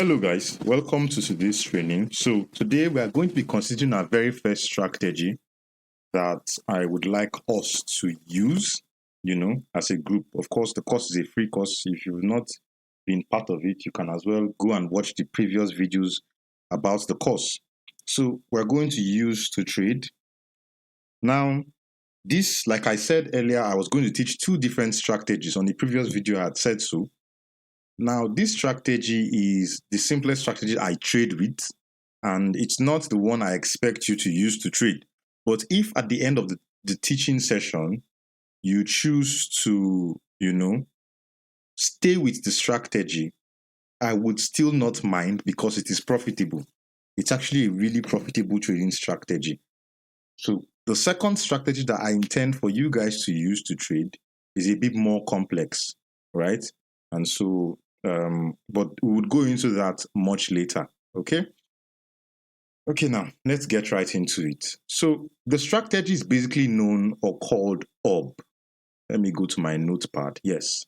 Hello guys, welcome to today's training. So today we are going to be considering our very first strategy that I would like us to use, as a group. Of course, the course is a free course. If you've not been part of it, you can as well go and watch the previous videos about the course. So we're going to use to trade. Now, this, like I said earlier, I was going to teach two different strategies. On the previous video, I had said so. Now, this strategy is the simplest strategy I trade with, and it's not the one I expect you to use to trade. But if at the end of the teaching session, you choose to, stay with the strategy, I would still not mind because it is profitable. It's actually a really profitable trading strategy. So the second strategy that I intend for you guys to use to trade is a bit more complex, right? And so, but we would go into that much later, okay? Okay, now let's get right into it. So the strategy is basically known or called ORB. Let me go to my notepad. Yes,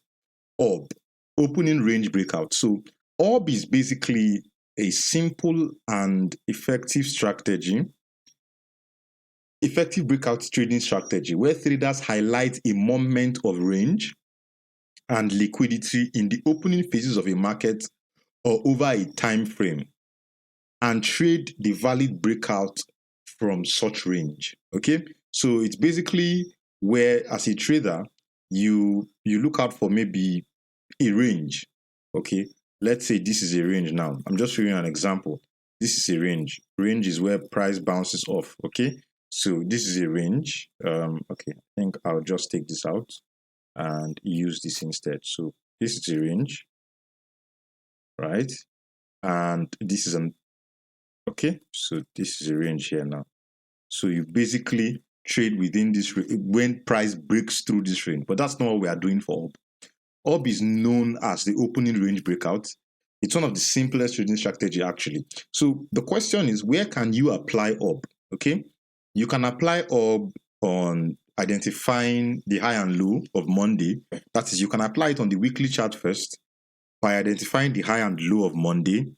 ORB, Opening Range Breakout. So ORB is basically a simple and effective strategy, effective breakout trading strategy where traders highlight a moment of range and liquidity in the opening phases of a market or over a time frame and trade the valid breakout from such range. Okay, so it's basically where, as a trader, you look out for maybe a range. Okay, let's say this is a range. Now I'm just showing you an example. This is a range. Range is where price bounces off. Okay, so this is a range. Okay, I think I'll just take this out and use this instead. So this is a range, right? And this is an, okay, so this is a range here now. So you basically trade within this when price breaks through this range, but that's not what we are doing for ORB. ORB is known as the opening range breakout. It's one of the simplest trading strategy actually. So the question is, where can you apply ORB? Okay, you can apply ORB on identifying the high and low of Monday. That is, you can apply it on the weekly chart first by identifying the high and low of Monday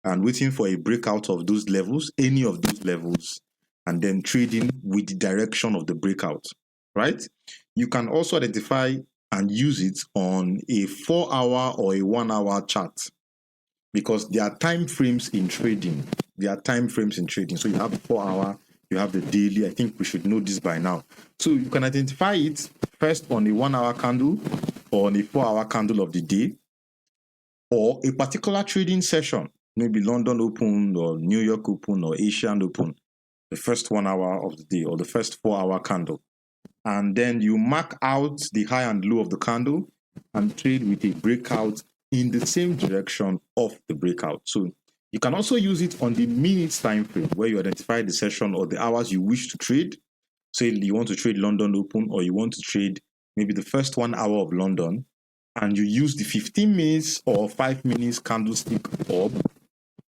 and waiting for a breakout of those levels, any of those levels, and then trading with the direction of the breakout, right? You can also identify and use it on a 4-hour or a 1-hour chart because there are time frames in trading. There are time frames in trading. So you have the 4-hour, you have the daily. I think we should know this by now. So you can identify it first on a 1-hour candle or on a 4-hour candle of the day, or a particular trading session, maybe London Open or New York Open or Asian Open, the first 1 hour of the day or the first 4-hour candle. And then you mark out the high and low of the candle and trade with a breakout in the same direction of the breakout. So you can also use it on the minutes time frame where you identify the session or the hours you wish to trade. Say you want to trade London Open, or you want to trade maybe the first 1 hour of London, and you use the 15 minutes or 5 minutes candlestick ORB.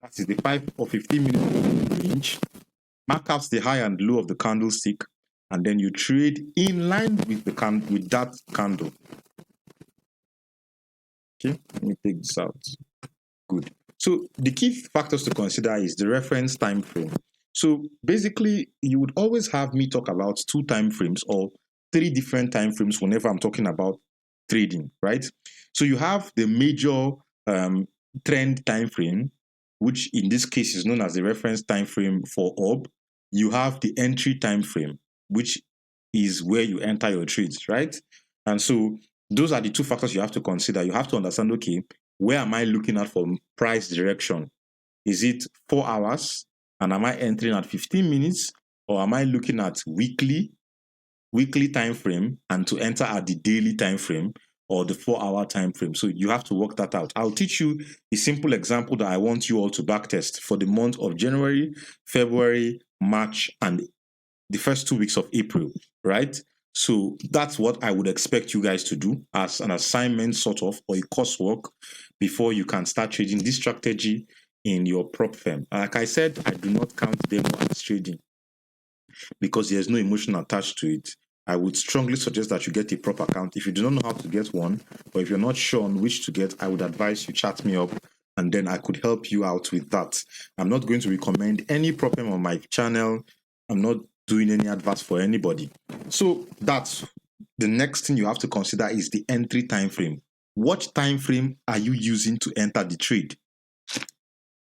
That is the 5 or 15 minute range. Mark out the high and low of the candlestick, and then you trade in line with the with that candle. Okay, let me take this out. Good. So the key factors to consider is the reference time frame. So basically, you would always have me talk about 2 time frames or 3 different time frames whenever I'm talking about trading, right? So you have the major trend time frame, which in this case is known as the reference time frame for ORB. You have the entry time frame, which is where you enter your trades, right? And so those are the 2 factors you have to consider. You have to understand, okay, where am I looking at for price direction? Is it 4 hours? And am I entering at 15 minutes? Or am I looking at weekly time frame and to enter at the daily time frame or the 4-hour time frame? So you have to work that out. I'll teach you a simple example that I want you all to backtest for the month of January, February, March, and the first 2 weeks of April, right? So that's what I would expect you guys to do as an assignment sort of, or a coursework before you can start trading this strategy in your prop firm. Like I said, I do not count demo as trading because there's no emotion attached to it. I would strongly suggest that you get a prop account. If you do not know how to get one, or if you're not sure on which to get, I would advise you chat me up and then I could help you out with that. I'm not going to recommend any problem on my channel. I'm not doing any advice for anybody. So that's the next thing you have to consider is the entry time frame. What time frame are you using to enter the trade?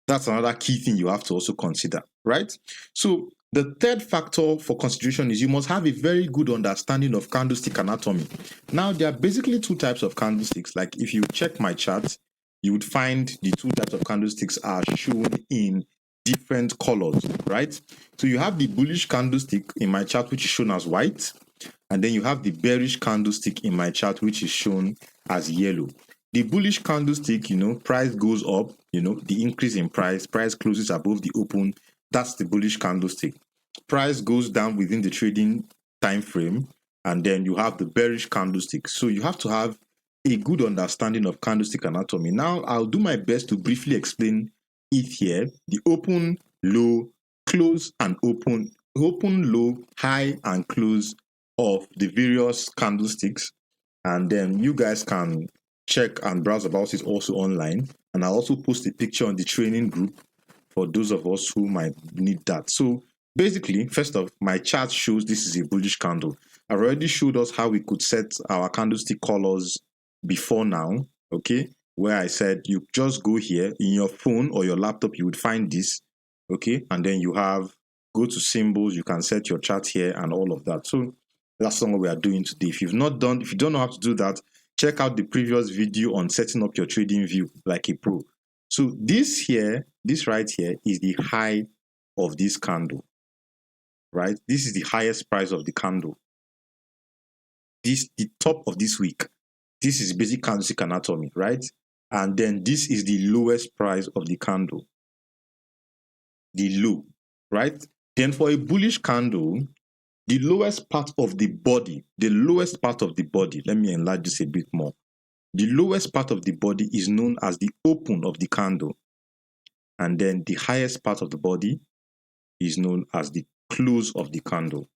That's another key thing you have to also consider, right? So the third factor for consideration is you must have a very good understanding of candlestick anatomy. Now, there are basically two types of candlesticks. Like if you check my chart, you would find the two types of candlesticks are shown in different colors, right? So you have the bullish candlestick in my chart, which is shown as white, and then you have the bearish candlestick in my chart, which is shown as yellow. The bullish candlestick, price goes up, the increase in price closes above the open. That's the bullish candlestick. Price goes down within the trading time frame, and then you have the bearish candlestick. So you have to have a good understanding of candlestick anatomy. Now, I'll do my best to briefly explain it here. The open, low, close, and open, low, high, and close of the various candlesticks. And then you guys can check and browse about it also online. And I'll also post a picture on the training group for those of us who might need that. So basically, first off, my chart shows this is a bullish candle. I've already showed us how we could set our candlestick colors before now, okay? Where I said you just go here in your phone or your laptop, you would find this, okay? And then you go to symbols, you can set your chart here and all of that. So that's what we are doing today. If you don't know how to do that, check out the previous video on setting up your trading view like a pro. So this right here is the high of this candle, right? This is the highest price of the candle. The top of this wick. This is basic candlestick anatomy, right? And then this is the lowest price of the candle. The low, right? Then for a bullish candle, the lowest part of the body, let me enlarge this a bit more. The lowest part of the body is known as the open of the candle. And then the highest part of the body is known as the close of the candle.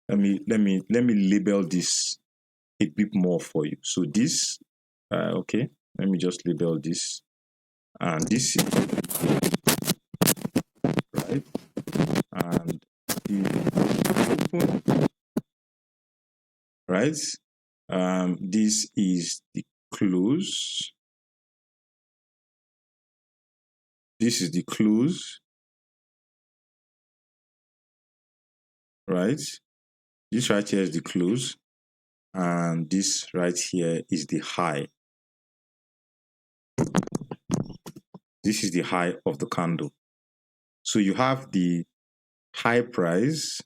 Let me label this a bit more for you. So this, okay, let me just label this. And this is right. And the open, right? This is the close. This is the close, right? This right here is the close, and this right here is the high. This is the high of the candle. So you have the high price,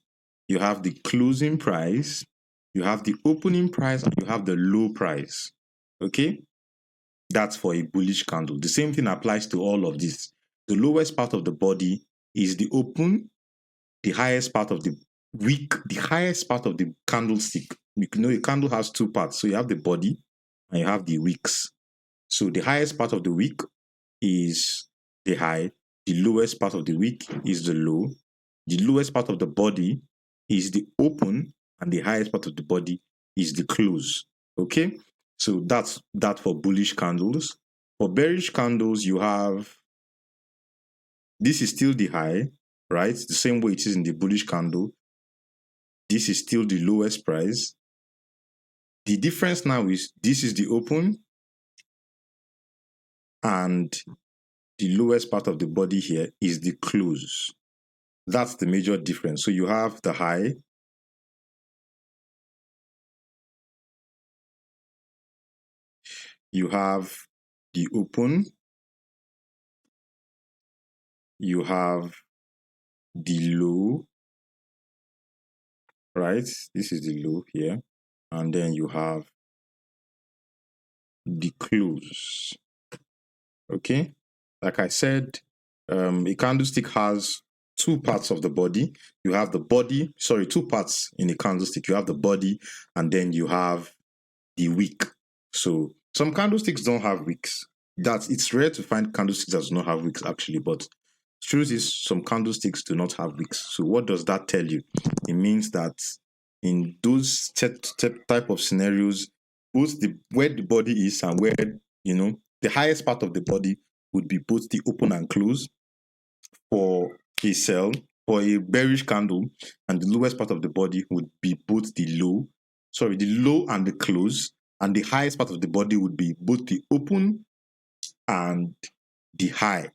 you have the closing price, you have the opening price, and you have the low price. Okay? That's for a bullish candle. The same thing applies to all of this. The lowest part of the body is the open, the highest part of the wick, the highest part of the candlestick. You know, a candle has two parts. So you have the body and you have the wicks. So the highest part of the wick is the high, the lowest part of the wick is the low, the lowest part of the body is the open, and the highest part of the body is the close. Okay, so that's that for bullish candles. For bearish candles, you have this is still the high, right? The same way it is in the bullish candle. This is still the lowest price. The difference now is this is the open, and the lowest part of the body here is the close. That's the major difference. So you have the high, you have the open, you have the low, right? This is the low here. And then you have the close. Okay? Like I said, a candlestick has two parts of the body. You have the body, two parts in a candlestick. You have the body, and then you have the wick. So some candlesticks don't have wicks. It's rare to find candlesticks that do not have wicks actually, but truth is some candlesticks do not have wicks. So what does that tell you? It means that in those type of scenarios, both where the body is and where the highest part of the body would be both the open and close. For a sell, for a bearish candle, and the lowest part of the body would be both the low and the close, and the highest part of the body would be both the open and the high.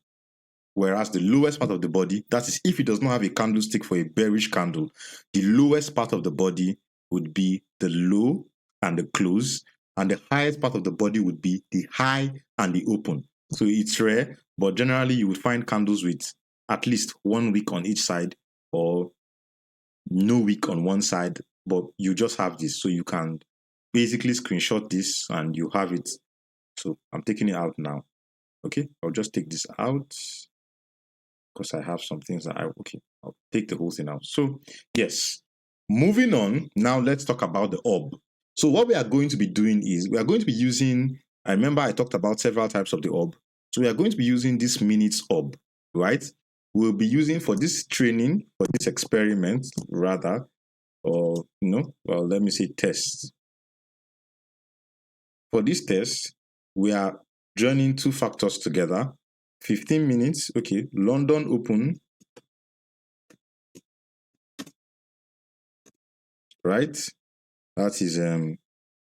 Whereas the lowest part of the body, that is if it does not have a candlestick for a bearish candle, the lowest part of the body would be the low and the close, and the highest part of the body would be the high and the open. So it's rare, but generally you would find candles with at least 1 week on each side or no week on one side, but you just have this. So you can basically screenshot this and you have it. So I'm taking it out now. Okay, I'll just take this out because I have some things that I'll take the whole thing out. So yes, moving on, now let's talk about the orb. So what we are going to be doing is we are going to be using, I remember I talked about several types of the orb. So we are going to be using this minutes orb, right? We'll be using for this training, for this experiment rather, or well, let me say test. For this test, we are joining two factors together. 15 minutes, okay, London open, right? That is,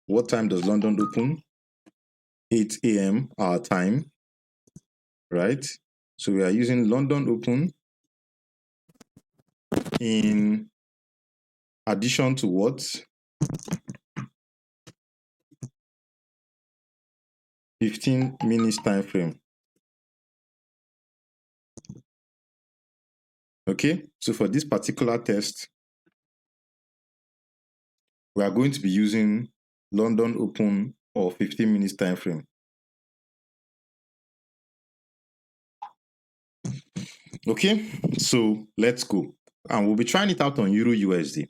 what time does London open? 8 a.m. our time, right? So we are using London open in addition to what? 15 minutes time frame. Okay, so for this particular test, we are going to be using London open or 15 minutes time frame. Okay, so let's go. And we'll be trying it out on Euro USD.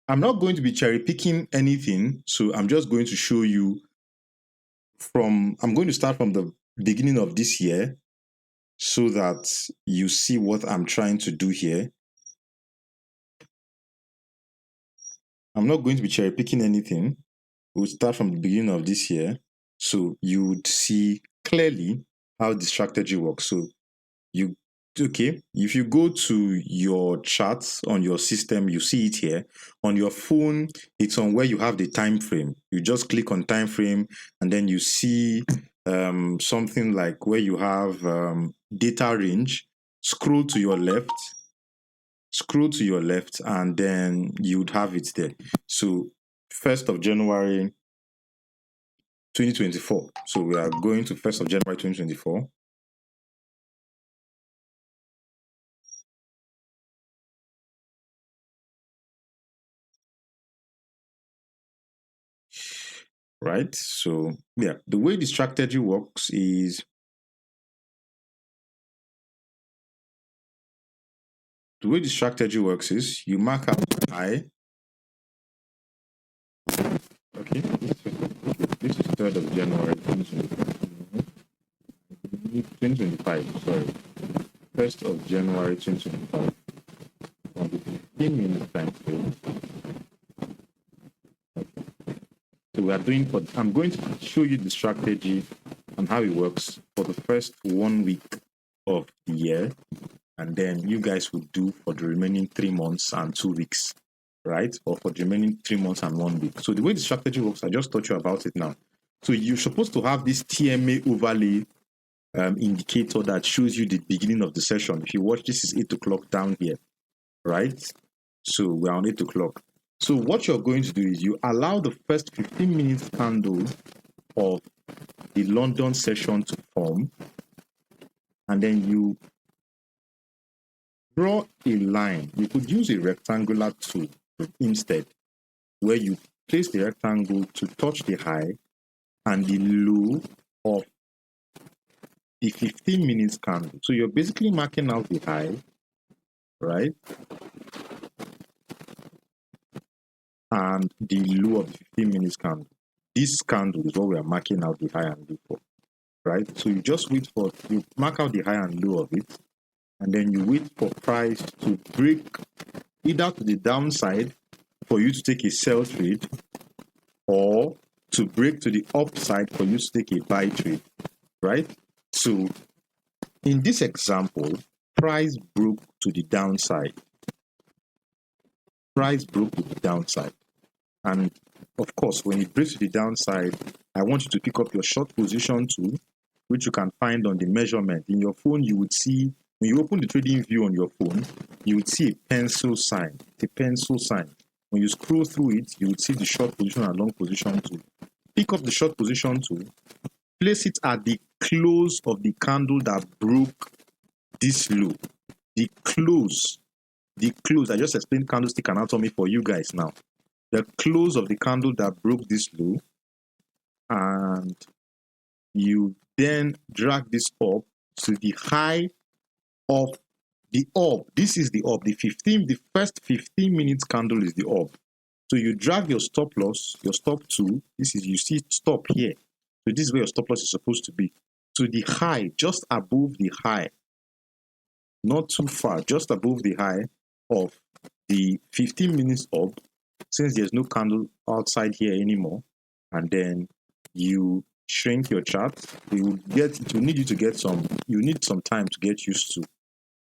I'm not going to be cherry picking anything, so I'm just going to show you I'm going to start from the beginning of this year so that you see what I'm trying to do here. I'm not going to be cherry picking anything. We'll start from the beginning of this year so you would see clearly how the strategy works. So if you go to your charts on your system, you see it here. On your phone, it's on where you have the time frame. You just click on time frame and then you see something like where you have data range. Scroll to your left, and then you would have it there. So 1st of January 2024. So we are going to 1st of January 2024. Right? So yeah, the way the strategy works is you mark out the high. Okay, this is 3rd of January 2025. Sorry, 1st of January 2025. On the 15 minutes time frame. So we are doing I'm going to show you the strategy and how it works for the first 1 week of the year, and then you guys will do for the remaining 3 months and 2 weeks, right? Or for the remaining 3 months and 1 week. So the way the strategy works, I just taught you about it now. So you're supposed to have this TMA overlay indicator that shows you the beginning of the session. If you watch, this is 8 o'clock down here, right? So we're on 8 o'clock. So what you're going to do is you allow the first 15 minutes candle of the London session to form, and then you draw a line. You could use a rectangular tool instead, where you place the rectangle to touch the high and the low of the 15 minutes candle. So you're basically marking out the high, right? And the low of the 15 minutes candle. This candle is what we are marking out the high and low for, right? So you just you mark out the high and low of it, and then you wait for price to break either to the downside for you to take a sell trade, or to break to the upside for you to take a buy trade, right? So in this example, price broke to the downside. Price broke to the downside. And of course, when it breaks to the downside, I want you to pick up your short position tool, which you can find on the measurement. In your phone, you would see, when you open the trading view on your phone, you would see a pencil sign, When you scroll through it, you would see the short position and long position tool. Pick up the short position tool, place it at the close of the candle that broke this low. The close, I just explained candlestick anatomy for you guys now. The close of the candle that broke this low, and you then drag this up to the high of the orb. This is the orb. The first 15 minutes candle is the orb. So you drag your stop loss, your stop to, you see stop here. So this is where your stop loss is supposed to be. To the high, just above the high. Not too far, just above the high of the 15 minutes orb, since there's no candle outside here anymore. And then you shrink your chart. You need some time to get used to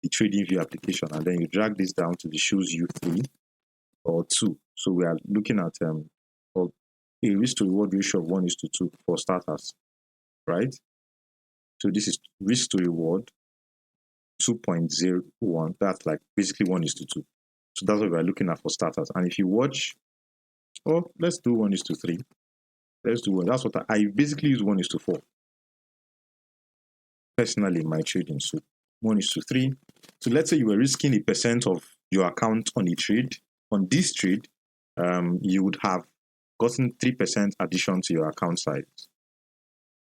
the trading view application, and then you drag this down to the shows you 3 or 2. So we are looking at a risk to reward ratio of 1:2 for starters, right? So this is risk to reward 2.01. That's like basically 1:2. So that's what we are looking at for starters. And if you watch, let's do 1:3. Let's do one. That's what I basically use 1:4 personally in my trading. So 1:3. So let's say you were risking 1% of your account on a trade. On this trade, you would have gotten 3% addition to your account size.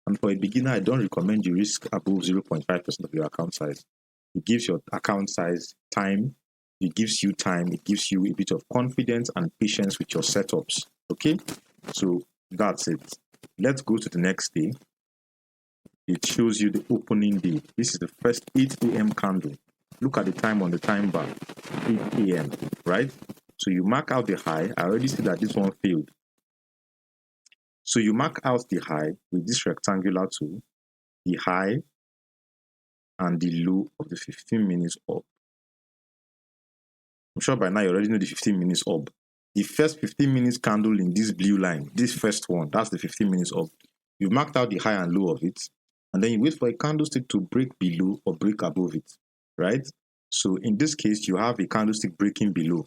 And for a beginner, I don't recommend you risk above 0.5% of your account size. It gives your account size time. It gives you time. It gives you a bit of confidence and patience with your setups. Okay? So that's it. Let's go to the next day. It shows you the opening day. This is the first 8 a.m. candle. Look at the time on the time bar. 8 a.m. right? So you mark out the high. I already see that this one failed. So you mark out the high with this rectangular tool, the high and the low of the 15 minutes up. I'm sure by now you already know the 15 minutes up. The first 15 minutes candle in this blue line, this first one, that's the 15 minutes up. You marked out the high and low of it, and then you wait for a candlestick to break below or break above it, right? So in this case, you have a candlestick breaking below.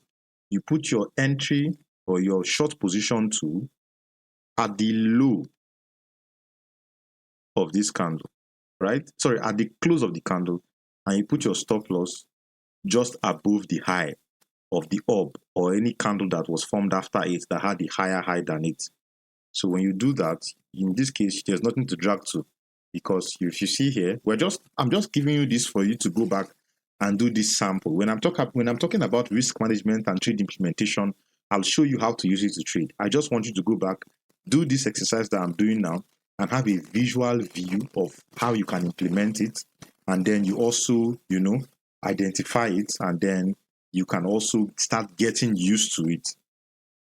You put your entry or your short position tool at the low of this candle, right? Sorry, at the close of the candle, and you put your stop loss just above the high of the orb or any candle that was formed after it that had the higher high than it. So when you do that, in this case, there's nothing to drag to, because if you see here, I'm just giving you this for you to go back and do this sample. When I'm talking about risk management and trade implementation, I'll show you how to use it to trade. I just want you to go back, do this exercise that I'm doing now, and have a visual view of how you can implement it. And then you also, identify it, and then you can also start getting used to it.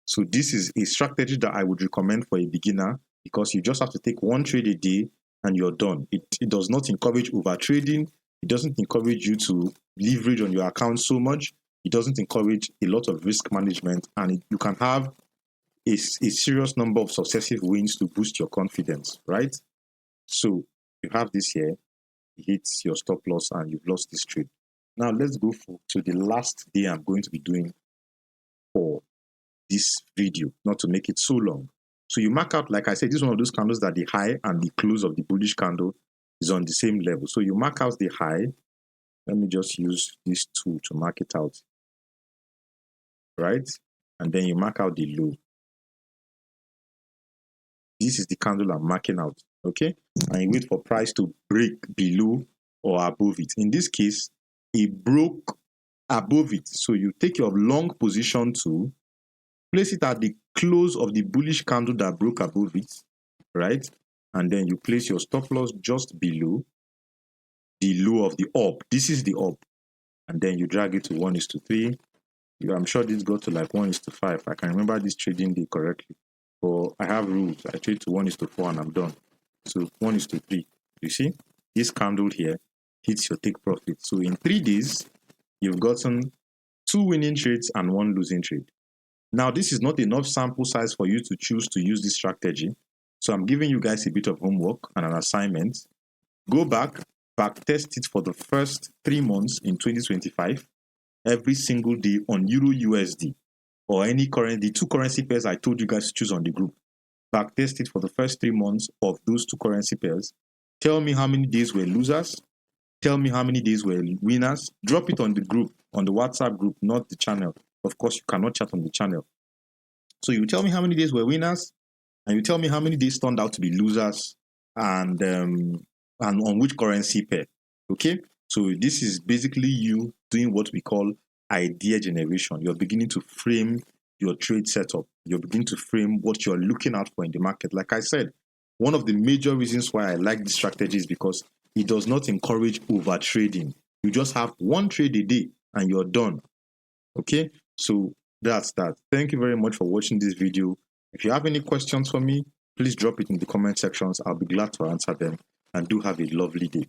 So this is a strategy that I would recommend for a beginner, because you just have to take one trade a day and you're done. It does not encourage over trading. It doesn't encourage you to leverage on your account so much. It doesn't encourage a lot of risk management, and you can have a serious number of successive wins to boost your confidence, right? So you have this here, it hits your stop loss and you've lost this trade. Now let's go to the last day I'm going to be doing for this video, not to make it so long. So you mark out, like I said, this is one of those candles that the high and the close of the bullish candle is on the same level. So you mark out the high. Let me just use this tool to mark it out, right? And then you mark out the low. This is the candle I'm marking out, okay? And you wait for price to break below or above it. In this case, it broke above it. So you take your long position tool, place it at the close of the bullish candle that broke above it, right? And then you place your stop loss just below the low of the orb. This is the orb. And then you drag it to 1:3. I'm sure this got to like 1:5. I can remember this trading day correctly. But I have rules. I trade to 1:4 and I'm done. So 1:3. You see? This candle here hit your take profit. So in 3 days, you've gotten 2 winning trades and 1 losing trade. Now, this is not enough sample size for you to choose to use this strategy. So I'm giving you guys a bit of homework and an assignment. Go back test it for the first 3 months in 2025, every single day on Euro USD or any currency, the 2 currency pairs I told you guys to choose on the group. Back test it for the first 3 months of those 2 currency pairs. Tell me how many days were losers. Tell me how many days were winners. Drop it on the group, on the WhatsApp group, not the channel. Of course, you cannot chat on the channel. So you tell me how many days were winners, and you tell me how many days turned out to be losers, and on which currency pair. Okay? So this is basically you doing what we call idea generation. You're beginning to frame your trade setup. You're beginning to frame what you're looking out for in the market. Like I said, one of the major reasons why I like this strategy is because it does not encourage over trading. You just have 1 trade a day and you're done. Okay, so that's that. Thank you very much for watching this video. If you have any questions for me, please drop it in the comment sections. I'll be glad to answer them, and do have a lovely day.